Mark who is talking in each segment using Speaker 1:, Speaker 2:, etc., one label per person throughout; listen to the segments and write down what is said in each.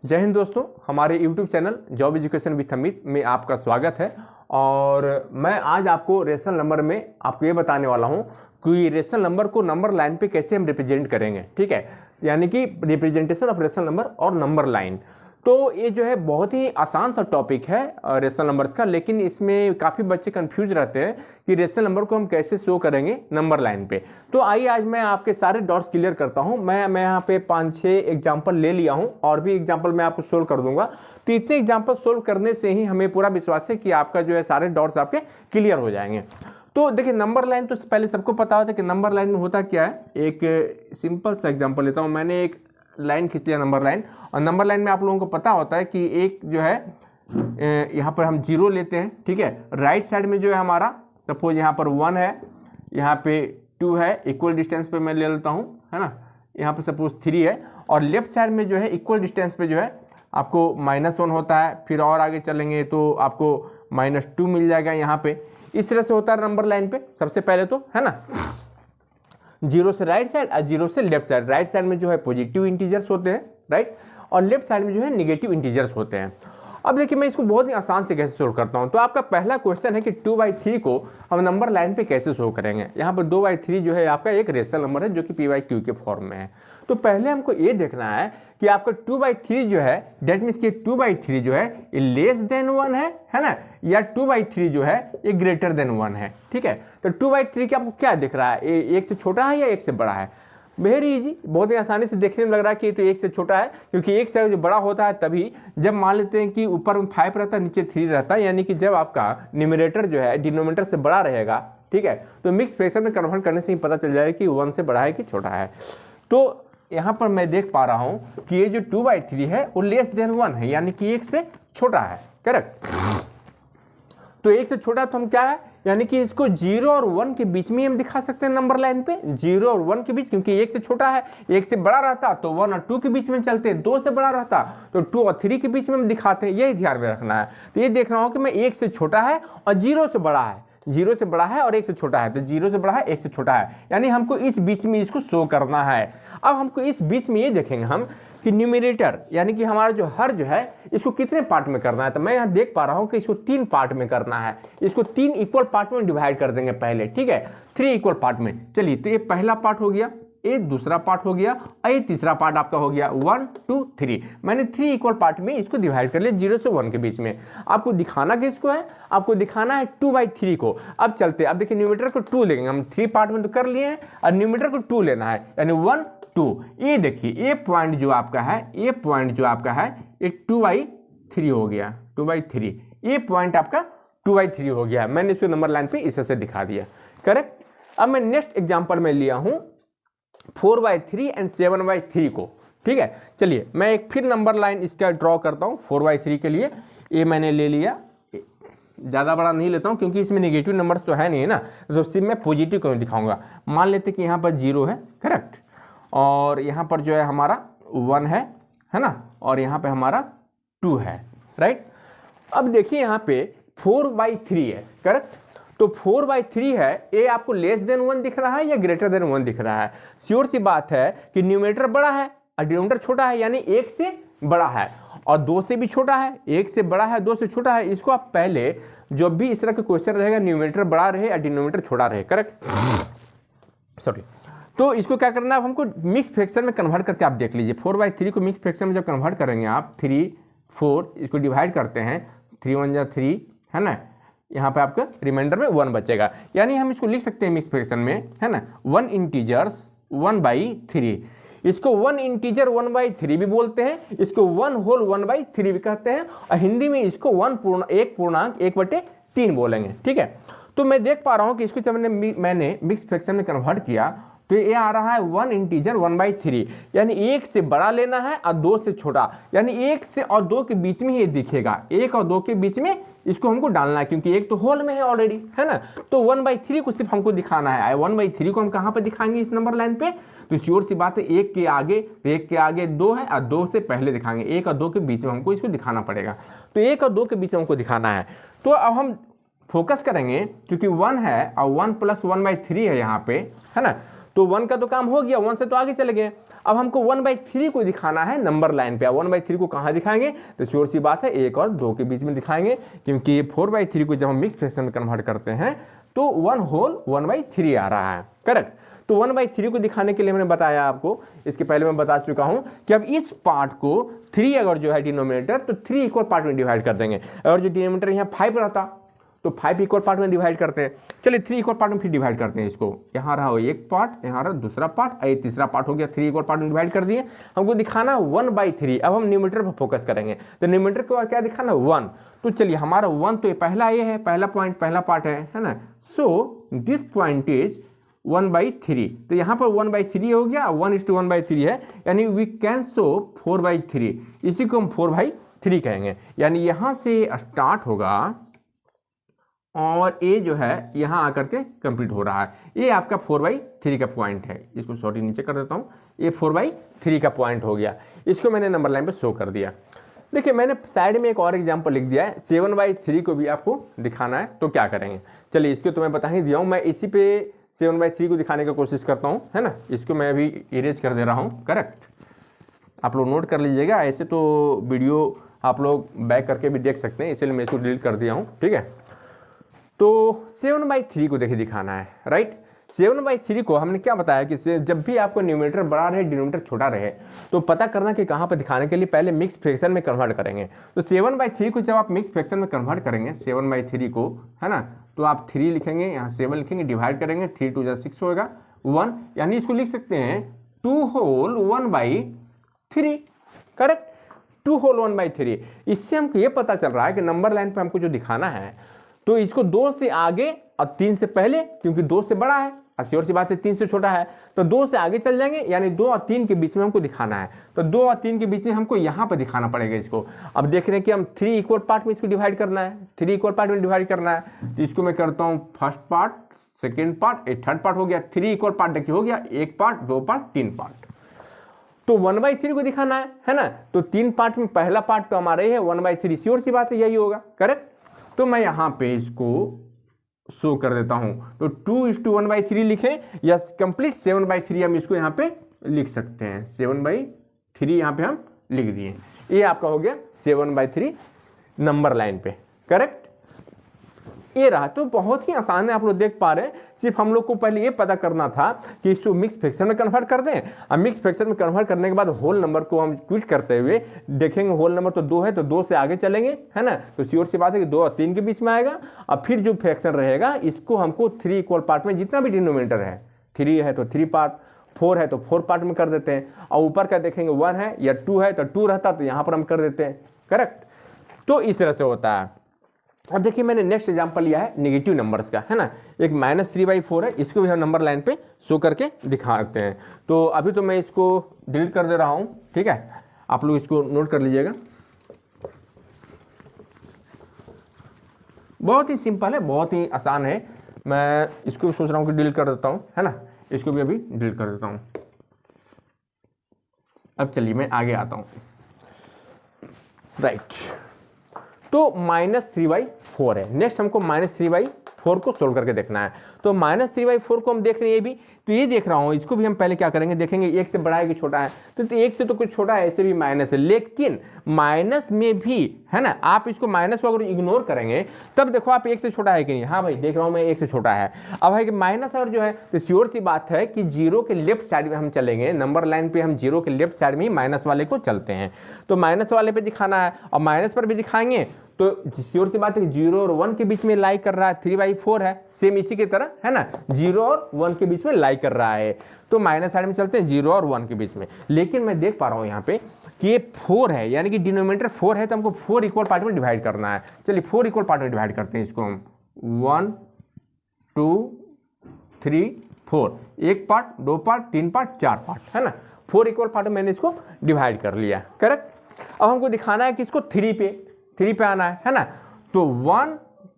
Speaker 1: जय हिंद दोस्तों, हमारे YouTube channel job education with Amit में आपका स्वागत है। और मैं आज आपको रेशनल नंबर में आपको ये बताने वाला हूँ कि रेशनल नंबर को नंबर लाइन पे कैसे हम रिप्रेजेंट करेंगे। ठीक है, यानी कि रिप्रेजेंटेशन ऑफ रेशनल नंबर और नंबर लाइन। तो ये जो है बहुत ही आसान सा टॉपिक है रेशनल नंबर्स का, लेकिन इसमें काफ़ी बच्चे कंफ्यूज रहते हैं कि रेशनल नंबर को हम कैसे शो करेंगे नंबर लाइन पे। तो आइए आज मैं आपके सारे डॉट्स क्लियर करता हूँ। मैं यहाँ पे 5-6 एग्जाम्पल ले लिया हूँ और भी एग्जाम्पल मैं आपको सोल्व कर दूंगा। तो इतने एग्जाम्पल सोल्व करने से ही हमें पूरा विश्वास है कि आपका जो है सारे डॉट्स आपके क्लियर हो जाएंगे। तो देखिए, नंबर लाइन तो पहले सबको पता होता है कि नंबर लाइन में होता क्या है। एक सिंपल सा एग्जाम्पल लेता हूँ। मैंने एक लाइन खींच लिया नंबर लाइन, और नंबर लाइन में आप लोगों को पता होता है कि एक जो है यहाँ पर हम 0 लेते हैं। ठीक है, राइट साइड में जो है हमारा सपोज यहाँ पर 1 है, यहाँ पे 2 है, इक्वल डिस्टेंस पे मैं ले लेता हूँ, है ना। यहाँ पे सपोज 3 है, और लेफ्ट साइड में जो है इक्वल डिस्टेंस पे जो है आपको -1 होता है। फिर और आगे चलेंगे तो आपको -2 मिल जाएगा यहाँ पे। इस तरह से होता है नंबर लाइन पे सबसे पहले तो, है ना। 0 से राइट साइड और 0 से लेफ्ट साइड। राइट साइड में जो है पॉजिटिव इंटीजर्स होते हैं, राइट, और लेफ्ट साइड में जो है नेगेटिव इंटीजर्स होते हैं। अब देखिए, मैं इसको बहुत ही आसान से कैसे सोल्व करता हूं। तो आपका पहला क्वेश्चन है कि 2/3 को हम नंबर लाइन पे कैसे शो करेंगे। यहाँ पर 2/3 जो है आपका एक रेशनल नंबर है जो कि p/q के फॉर्म में है। तो पहले हमको ये देखना है कि आपका 2/3 जो है, डेट मीन्स कि 2/3 जो है ये लेस देन 1 है ना, या 2/3 जो है ये ग्रेटर देन 1 है। ठीक है, तो 2/3 के आपको क्या दिख रहा है, ये 1 से छोटा है या 1 से बड़ा है। वेरी इजी, बहुत ही आसानी से देखने में लग रहा है कि ये तो 1 से छोटा है, क्योंकि 1 से जो बड़ा होता है तभी जब मान लेते हैं कि ऊपर में 5 रहता है, नीचे 3 रहता है, यानी कि जब आपका न्यूमरेटर जो है डिनोमिनेटर से बड़ा रहेगा, ठीक है, तो मिक्स फ्रैक्शन में कन्वर्ट करने से ही पता चल जाएगा कि 1 से बड़ा है कि छोटा है। तो यहाँ पर मैं देख पा रहा हूँ कि ये जो 2/3 है वो लेस देन 1 है, यानी कि 1 से छोटा है, करेक्ट। तो 1 से छोटा तो हम क्या है, यानी कि इसको 0 और 1 के बीच में हम दिखा सकते हैं नंबर लाइन पे, 0 और 1 के बीच, क्योंकि 1 से छोटा है। 1 से बड़ा रहता तो 1 और 2 के बीच में चलते, 2 से बड़ा रहता तो 2 और 3 के बीच में हम दिखाते हैं। यही ध्यान में रखना है। तो ये देख रहा हूं कि मैं 1 से छोटा है और 0 से बड़ा है, 0 से बड़ा है और 1 से छोटा है, तो 0 से बड़ा है 1 से छोटा है, यानी हमको इस बीच में इसको शो करना है। अब हमको इस बीच में ये देखेंगे हम कि न्यूमरेटर यानी कि हमारा जो हर जो है इसको कितने पार्ट में करना है। तो मैं यहाँ देख पा रहा हूँ कि इसको 3 पार्ट में करना है। इसको 3 इक्वल पार्ट में डिवाइड कर देंगे पहले, ठीक है, 3 इक्वल पार्ट में। चलिए, तो ये पहला पार्ट हो गया, ये दूसरा पार्ट हो गया, और ये तीसरा पार्ट आपका हो गया। 1 2 3 मैंने 3 इक्वल पार्ट में इसको डिवाइड कर लिया 0 से 1 के बीच में। आपको दिखाना किसको है, आपको दिखाना है 2/3 को। अब चलते, अब देखिए न्यूमरेटर को 2 लेंगे हम, 3 पार्ट में तो कर लिए हैं, और न्यूमरेटर को 2 लेना है, यानी 1 2। ये देखिए, ये पॉइंट जो आपका है, ये पॉइंट जो आपका है ये 2/3 हो गया, 2/3। ये पॉइंट आपका 2/3 हो गया। मैंने इसको नंबर लाइन पे इस तरह से दिखा दिया, करेक्ट। अब मैं नेक्स्ट एग्जांपल में लिया हूं 4/3 एंड 7/3 को। ठीक है, चलिए मैं एक फिर नंबर लाइन इसका ड्रॉ करता हूं 4/3 के लिए। ये मैंने ले लिया, ज़्यादा बड़ा नहीं लेता हूं क्योंकि इसमें नेगेटिव नंबर्स तो है नहीं, है ना, तो सिर्फ मैं पॉजिटिव क्यों दिखाऊंगा। मान लेते कि यहाँ पर 0 है, करेक्ट, और यहाँ पर जो है हमारा 1 है ना, और यहाँ पे हमारा 2 है, राइट। अब देखिए यहाँ पे 4/3 है, करेक्ट। तो 4/3 है, ये आपको लेस देन 1 दिख रहा है या ग्रेटर देन 1 दिख रहा है। श्योर सी बात है कि न्यूमरेटर बड़ा है और डिनोमिनेटर छोटा है, यानी 1 से बड़ा है और 2 से भी छोटा है। 1 से बड़ा है, 2 से छोटा है। इसको आप पहले जब भी इस तरह का क्वेश्चन रहेगा, न्यूमरेटर बड़ा रहे और डिनोमिनेटर छोटा रहे, करेक्ट, सॉरी। तो इसको क्या करना है, हमको मिक्स फ्रैक्शन में कन्वर्ट करके आप देख लीजिए। 4/3 को मिक्स फ्रैक्शन में जब कन्वर्ट करेंगे आप, 3 4 इसको डिवाइड करते हैं, 3 1 जा 3, है ना, यहाँ पे आपका रिमाइंडर में 1 बचेगा, यानी हम इसको लिख सकते हैं मिक्स फ्रैक्शन में, है ना, 1 इंटीजर्स 1/3। इसको 1 इंटीजर 1/3 भी बोलते हैं, इसको 1 होल 1/3 भी कहते हैं, और हिंदी में इसको 1 पूर्णांक 1/3 बोलेंगे। ठीक है, तो मैं देख पा रहा हूँ कि इसको जब मैंने मिक्स फ्रैक्शन में कन्वर्ट किया तो ये आ रहा है 1 इंटीजर 1/3, यानी 1 से बड़ा लेना है और 2 से छोटा, यानी 1 से और 2 के बीच में ये दिखेगा। 1 और 2 के बीच में इसको हमको डालना है, क्योंकि 1 तो होल में है ऑलरेडी, है ना। तो 1/3 को सिर्फ हमको दिखाना है। 1/3 को हम कहाँ पे दिखाएंगे, इस नंबर लाइन पे। तो श्योर सी बात है, 1 के आगे, तो 1 के आगे 2 है और 2 से पहले दिखाएंगे। 1 और 2 के बीच में हमको इसको दिखाना पड़ेगा। तो 1 और 2 के बीच में हमको दिखाना है। तो अब हम फोकस करेंगे, क्योंकि 1 है और 1 + 1/3 है यहाँ पे, है ना। तो 1 का तो काम हो गया, 1 से तो आगे चले गए। अब हमको 1/3 को दिखाना है नंबर लाइन पे। 1/3 को कहाँ दिखाएंगे, तो श्योर सी बात है 1 और 2 के बीच में दिखाएंगे, क्योंकि 4/3 को जब हम मिक्स फ्रैक्शन में कन्वर्ट करते हैं तो 1 होल 1/3 आ रहा है, करेक्ट। तो 1/3 को दिखाने के लिए मैंने बताया आपको, इसके पहले मैं बता चुका हूं कि अब इस पार्ट को 3 अगर जो है डिनोमिनेटर, तो 3 इक्वल पार्ट में डिवाइड कर देंगे। अगर जो डिनोमिनेटर यहाँ 5 रहता तो 5 इक्वल पार्ट में डिवाइड करते हैं। चलिए 3 इक्वल पार्ट में फिर डिवाइड करते हैं इसको। यहाँ रहा एक पार्ट, यहाँ रहा दूसरा पार्ट, ये तीसरा पार्ट हो गया। 3 इक्वल पार्ट में डिवाइड कर दिए। हमको दिखाना 1/3। अब हम न्यूमरेटर पर फोकस करेंगे, तो न्यूमरेटर को क्या दिखाना, 1। तो चलिए हमारा 1 तो ये पहला ये है, पहला पॉइंट, पहला पार्ट है ना। So this point is 1/3। तो यहाँ पर 1/3 हो गया, 1:1/3 है, यानी वी कैन शो 4/3। इसी को हम 4/3 कहेंगे। यानी यहाँ से स्टार्ट होगा और ये जो है यहाँ आकर के कंप्लीट हो रहा है। ये आपका 4/3 का पॉइंट है। इसको सॉरी नीचे कर देता हूँ। ये 4/3 का पॉइंट हो गया। इसको मैंने नंबर लाइन पे शो कर दिया। देखिए मैंने साइड में एक और एग्जांपल लिख दिया है, 7/3 को भी आपको दिखाना है तो क्या करेंगे। चलिए इसको तो मैं बता ही दिया हूँ, मैं इसी पे 7/3 को दिखाने की कोशिश करता हूँ, है ना। इसको मैं अभी इरेज कर दे रहा हूँ, करेक्ट। आप लोग नोट कर लीजिएगा, ऐसे तो वीडियो आप लोग बैक करके भी देख सकते हैं, इसलिए मैं इसको डिलीट कर दिया हूँ, ठीक है। तो 7/3 को देखिए दिखाना है, राइट। 7/3 को हमने क्या बताया कि जब भी आपको न्यूमरेटर बड़ा रहे डिनोमिनेटर छोटा रहे तो पता करना कि कहाँ पर दिखाने के लिए पहले मिक्स फ्रैक्शन में कन्वर्ट करेंगे। तो 7/3 को जब आप मिक्स फ्रैक्शन में कन्वर्ट करेंगे, 7/3 को, है ना, तो आप 3 लिखेंगे, यहाँ 7 लिखेंगे, डिवाइड करेंगे, 3 2 6 होगा 1, यानी इसको लिख सकते हैं 2 होल 1/3, करेक्ट। 2 होल 1/3। इससे हमको ये पता चल रहा है कि नंबर लाइन पे हमको जो दिखाना है तो इसको 2 से आगे और 3 से पहले, क्योंकि 2 से बड़ा है, श्योर सी बात है 3 से छोटा है, तो 2 से आगे चल जाएंगे, यानी 2 और 3 के बीच में हमको दिखाना है। तो 2 और 3 के बीच में हमको यहाँ पर दिखाना पड़ेगा इसको। अब देख रहे हैं कि हम 3 इक्वल पार्ट में इसको डिवाइड करना है, 3 इक्वल पार्ट में डिवाइड करना है। तो इसको मैं करता हूँ फर्स्ट पार्ट, सेकेंड पार्ट, एक थर्ड पार्ट हो गया। 3 इक्वल पार्ट देखिए हो गया, 1 पार्ट, 2 पार्ट, 3 पार्ट। तो 1/3 को दिखाना है ना। तो 3 पार्ट में पहला पार्ट तो हमारा ही है 1/3, श्योर सी बात है यही होगा, करेक्ट। तो मैं यहाँ पे इसको शो कर देता हूं। तो 2:1/3 लिखें या कंप्लीट 7/3 हम इसको यहाँ पे लिख सकते हैं। 7/3 यहाँ पे हम लिख दिए। ये आपका हो गया 7/3 नंबर लाइन पे, करेक्ट। ये रहा, तो बहुत ही आसान है, आप लोग देख पा रहे हैं। सिर्फ हम लोग को पहले ये पता करना था कि इसको मिक्स फ्रैक्शन में कन्वर्ट कर दें। अब मिक्स फ्रैक्शन में कन्वर्ट करने के बाद होल नंबर को हम क्विट करते हुए देखेंगे, होल नंबर तो 2 है तो 2 से आगे चलेंगे, है ना। तो श्योर सी बात है कि 2 और 3 के बीच में आएगा। अब फिर जो फ्रैक्शन रहेगा इसको हमको 3 इक्वल पार्ट में, जितना भी डिनोमिनेटर है, 3 है तो 3 पार्ट, 4 है तो 4 पार्ट में कर देते हैं। और ऊपर का देखेंगे 1 है या 2 है तो 2 रहता तो यहाँ पर हम कर देते हैं, करेक्ट। तो इस तरह से होता है। अब देखिए मैंने नेक्स्ट एग्जांपल लिया है नेगेटिव नंबर्स का, है ना। एक -3/4 है, इसको भी हम नंबर लाइन पे शो करके दिखाते हैं। तो अभी तो मैं इसको डिलीट कर दे रहा हूं, ठीक है। आप लोग इसको नोट कर लीजिएगा। बहुत ही सिंपल है, बहुत ही आसान है। मैं इसको सोच रहा हूँ कि डिलीट कर देता हूँ, है ना। इसको भी अभी डिलीट कर देता हूँ। अब चलिए मैं आगे आता हूँ, राइट। तो -3/4 है। नेक्स्ट हमको -3/4 को सोल्व करके देखना है। तो -3/4 को हम देख रहे हैं, ये भी तो ये देख रहा हूँ, इसको भी हम पहले क्या करेंगे, देखेंगे 1 से बड़ा है कि छोटा है। तो 1 से तो कुछ छोटा है, ऐसे भी माइनस है, लेकिन माइनस में भी, है ना, आप इसको माइनस को अगर इग्नोर करेंगे तब देखो आप 1 से छोटा है कि नहीं। हाँ भाई देख रहा हूँ मैं 1 से छोटा है। अब है कि माइनस और जो है, तो श्योर सी बात है कि 0 के लेफ्ट साइड में हम चलेंगे, नंबर लाइन पे हम 0 के लेफ्ट साइड में ही माइनस वाले को चलते हैं। तो माइनस वाले पे दिखाना है और माइनस पर भी दिखाएंगे। तो श्योर सी बात है कि 0 और 1 के बीच में लाई कर रहा है, 3/4 है, सेम इसी की तरह, है ना। 0 और 1 के बीच में लाई कर रहा है, तो माइनस साइड में चलते हैं 0 और 1 के बीच में। लेकिन मैं देख पा रहा हूं यहाँ पे कि ये 4 है, यानी कि डिनोमिनेटर 4 है, तो हमको 4 इक्वल पार्ट में डिवाइड करना है। चलिए 4 इक्वल पार्ट में डिवाइड करते हैं इसको हम। 1 2 3 4, 1 पार्ट, 2 पार्ट, 3 पार्ट, 4 पार्ट, है ना। 4 इक्वल पार्ट में मैंने इसको डिवाइड कर लिया, करेक्ट। अब हमको दिखाना है कि इसको 3 पे आना है ना। तो 1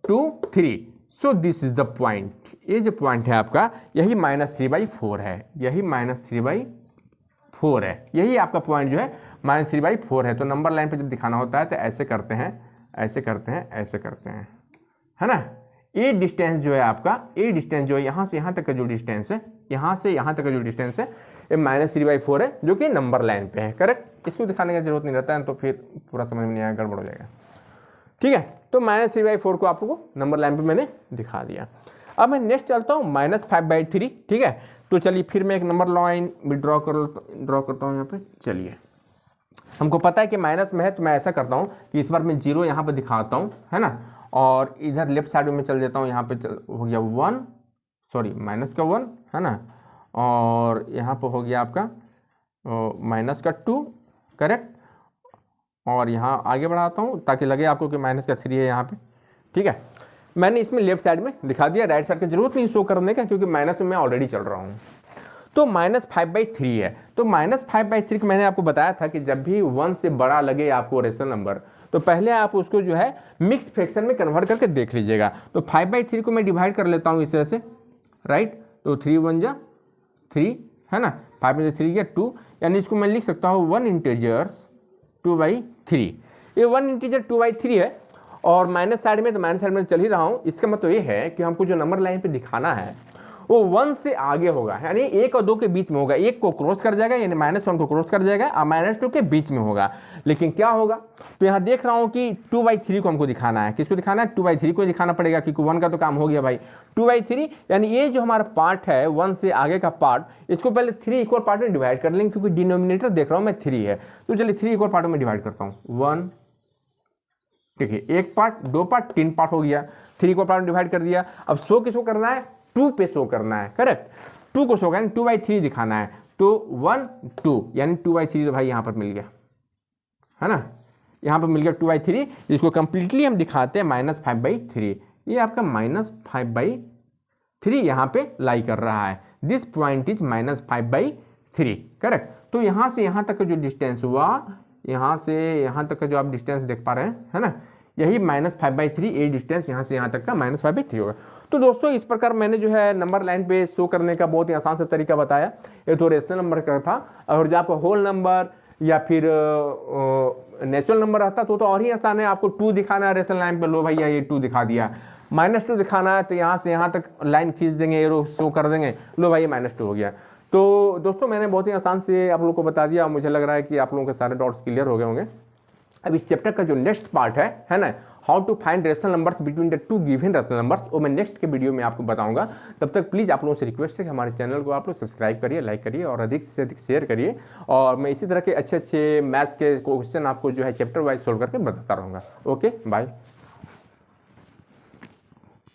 Speaker 1: 2 3, so this is the point. ये जो पॉइंट है आपका, यही -3/4 है, यही -3/4 है, यही आपका पॉइंट जो है -3/4 है। तो नंबर लाइन पे जब दिखाना होता है तो ऐसे करते हैं, ऐसे करते हैं, ऐसे करते हैं, है ना। ये डिस्टेंस जो है आपका, ये डिस्टेंस जो है यहाँ से यहाँ तक का जो डिस्टेंस है, यहाँ से यहाँ तक का जो डिस्टेंस है ये -3/4 है, जो कि नंबर लाइन पे है। करेक्ट, इसको दिखाने की जरूरत नहीं रहता है, तो फिर पूरा समझ में नहीं आएगा, गड़बड़ हो जाएगा। ठीक है, तो -3/4 को आपको नंबर लाइन पे मैंने दिखा दिया। अब मैं नेक्स्ट चलता हूँ -5/3। ठीक है, तो चलिए फिर मैं एक नंबर लाइन भी ड्रॉ करता हूँ यहाँ पे। चलिए, हमको पता है कि माइनस में है, तो मैं ऐसा करता हूँ कि इस बार मैं 0 यहाँ पे दिखाता हूँ, है ना, और इधर लेफ्ट साइड में चल देता हूँ। यहाँ पे हो गया 1, सॉरी माइनस का 1, है ना, और यहाँ पे हो गया आपका माइनस का 2। करेक्ट, और यहाँ आगे बढ़ाता हूँ ताकि लगे आपको कि माइनस का 3 है यहाँ पे। ठीक है, मैंने इसमें लेफ्ट साइड में दिखा दिया, राइट साइड की जरूरत नहीं शो करने का, क्योंकि माइनस में मैं ऑलरेडी चल रहा हूँ। तो -5/3 है, तो -5/3 को मैंने आपको बताया था कि जब भी 1 से बड़ा लगे आपको रेशनल नंबर, तो पहले आप उसको जो है मिक्स फ्रैक्शन में कन्वर्ट करके देख लीजिएगा। तो 5/3 को मैं डिवाइड कर लेता हूँ इस तरह से, राइट, तो 3 1 जा 3, है ना, 5 में से 3 गया 2, यानी इसको मैं लिख सकता हूँ 1 इंटीजर 2/3। ये 1 इंटीजर 2/3 है, और माइनस साइड में, तो माइनस साइड में चल ही रहा हूँ। इसका मतलब ये है कि हमको जो नंबर लाइन पे दिखाना है वो 1 से आगे होगा, यानी 1 और 2 के बीच में होगा। 1 को क्रॉस कर जाएगा, यानी -1 को क्रॉस कर जाएगा, और -2 के बीच में होगा। लेकिन क्या होगा, तो यहाँ देख रहा हूँ कि 2/3 को हमको दिखाना है। किसको दिखाना है? 2/3 को दिखाना पड़ेगा, क्योंकि 1 का तो काम हो गया भाई। 2/3 यानी ये जो हमारा पार्ट है 1 से आगे का पार्ट, इसको पहले 3 इक्वल पार्ट में डिवाइड कर लेंगे, क्योंकि डिनोमिनेटर देख रहा हूँ मैं 3 है। तो चलिए 3 इक्वल पार्ट में डिवाइड करता हूँ। 1, देखिए 1 पार्ट, 2 पार्ट, 3 पार्ट हो गया। 3 इक्वल पार्ट में डिवाइड कर दिया। अब शो किसको करना है? 2 पे शो करना है। करेक्ट, 2 को शो करना है, 2/3 दिखाना है। तो 1 2 यानी 2/3 तो भाई यहाँ पर मिल गया, है ना, यहाँ पर मिल गया 2/3। इसको कंप्लीटली हम दिखाते हैं -5/3। ये आपका -5/3 यहाँ पे लाई कर रहा है। This point is -5/3। करेक्ट, तो यहाँ से यहाँ तक का जो डिस्टेंस हुआ, यहाँ से यहाँ तक का जो आप डिस्टेंस देख पा रहे हैं, है ना, यही -5/3 ये डिस्टेंस यहाँ से यहाँ तक का -5/3 होगा। तो दोस्तों इस प्रकार मैंने जो है नंबर लाइन पे शो करने का बहुत ही आसान सा तरीका बताया। ये तो रेशनल नंबर का था, और जब आपको होल नंबर या फिर नेचुरल नंबर रहता तो और ही आसान है। आपको 2 दिखाना है रेशनल लाइन पे, लो भैया ये 2 दिखा दिया। -2 दिखाना है तो यहाँ से यहाँ तक लाइन खींच देंगे, एरो शो कर देंगे, लो भाई -2 हो गया। तो दोस्तों मैंने बहुत ही आसान से आप लोगों को बता दिया, मुझे लग रहा है कि आप लोगों के सारे डाउट्स क्लियर हो गए होंगे। अब इस चैप्टर का जो नेक्स्ट पार्ट है ना, how to find rational numbers between the 2 given rational numbers, वो मैं नेक्स्ट के वीडियो में आपको बताऊंगा। तब तक प्लीज़ आप लोगों से रिक्वेस्ट है कि हमारे चैनल को आप लोग सब्सक्राइब करिए, लाइक करिए और अधिक से अधिक शेयर करिए। और मैं इसी तरह के अच्छे अच्छे मैथ्स के क्वेश्चन आपको जो है चैप्टर वाइज सोल्व करके बताता रहूँगा। Okay, bye.